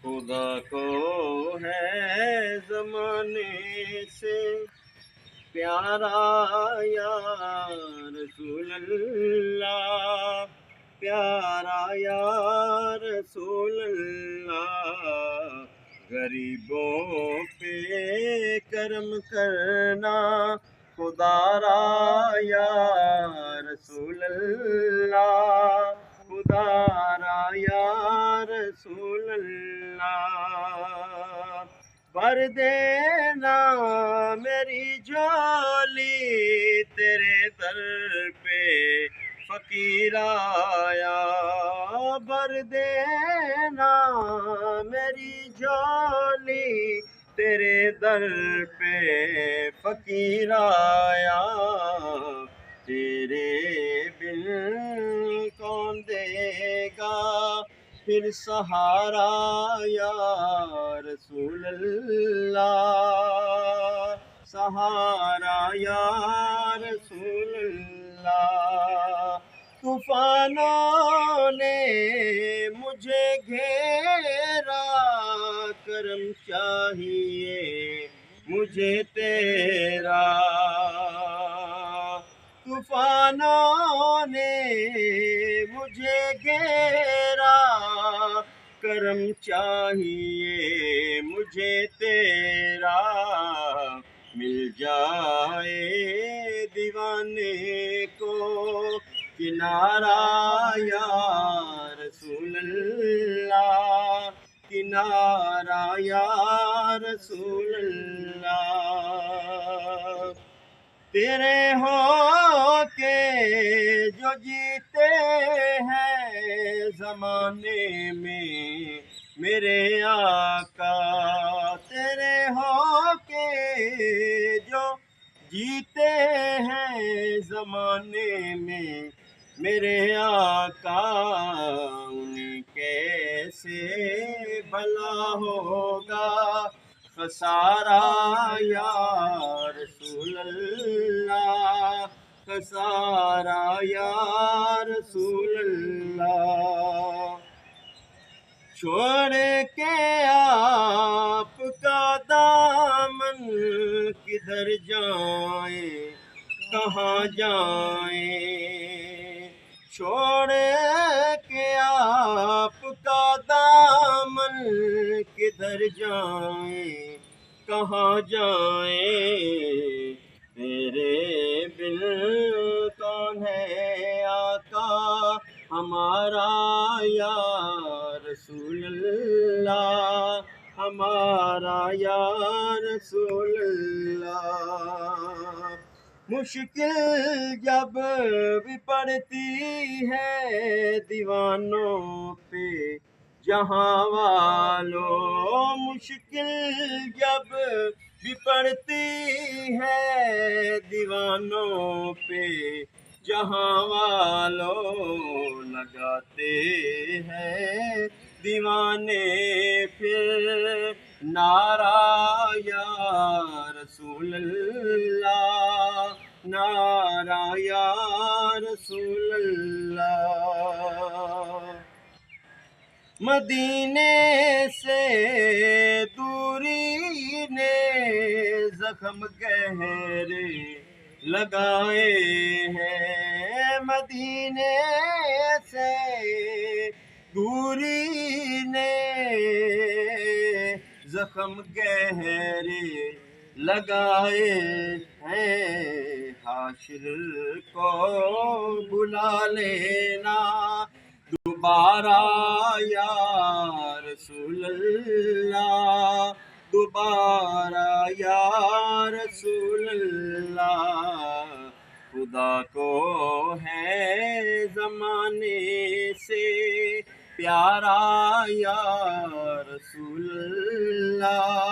خدا کو ہے زمانے سے پیارا یا رسول اللہ، پیارا یا رسول اللہ، غریبوں پہ کرم کرنا خدا را یا رسول اللہ، خدا را یا رسول اللہ، بھر دینا میری جھولی تیرے در پہ فقیر آیا، بھر دینا میری جھولی تیرے در پہ فقیر آیا، تیرے بن کون دے گا پھر سہارا یا رسول اللہ، سہارا یا رسول اللہ، طوفانوں نے مجھے گھیرا، کرم چاہیے مجھے تیرا، طوفانوں نے مجھے گھیرا، کرم چاہیے مجھے تیرا، مل جائے دیوانے کو کنارہ یا رسول اللہ، کنارہ یا رسول اللہ، تیرے ہو کے جو جیتے ہیں زمانے میں میرے آقا، تیرے ہو کے جو جیتے ہیں زمانے میں میرے آقا، ان کیسے بھلا ہوگا خسارہ یا رسول اللہ، خسارہ یا رسول اللہ، چھوڑ کے آپ کا دامن کدھر جائیں کہاں جائیں، چھوڑ کے آپ کا دامن کدھر جائیں کہاں جائیں، تیرے بن کون ہے آقا ہمارا یا رسول اللہ، ہمارا یا رسول اللہ، مشکل جب بھی پڑتی ہے دیوانوں پہ جہاں والوں، مشکل جب بھی پڑتی ہے دیوانوں پہ جہاں والوں، لگاتے ہیں دیوانے پھر نعرہ یا رسول اللہ، نعرہ یا رسول اللہ، مدینے سے دوری نے زخم گہرے لگائے ہیں، مدینے سے دوری نے زخم گہرے لگائے ہیں، حاشر کو بلا لینا دوبارہ یا رسول اللہ، دوبارہ یا رسول اللہ، خدا کو ہے زمانے سے پیارا یا رسول اللہ،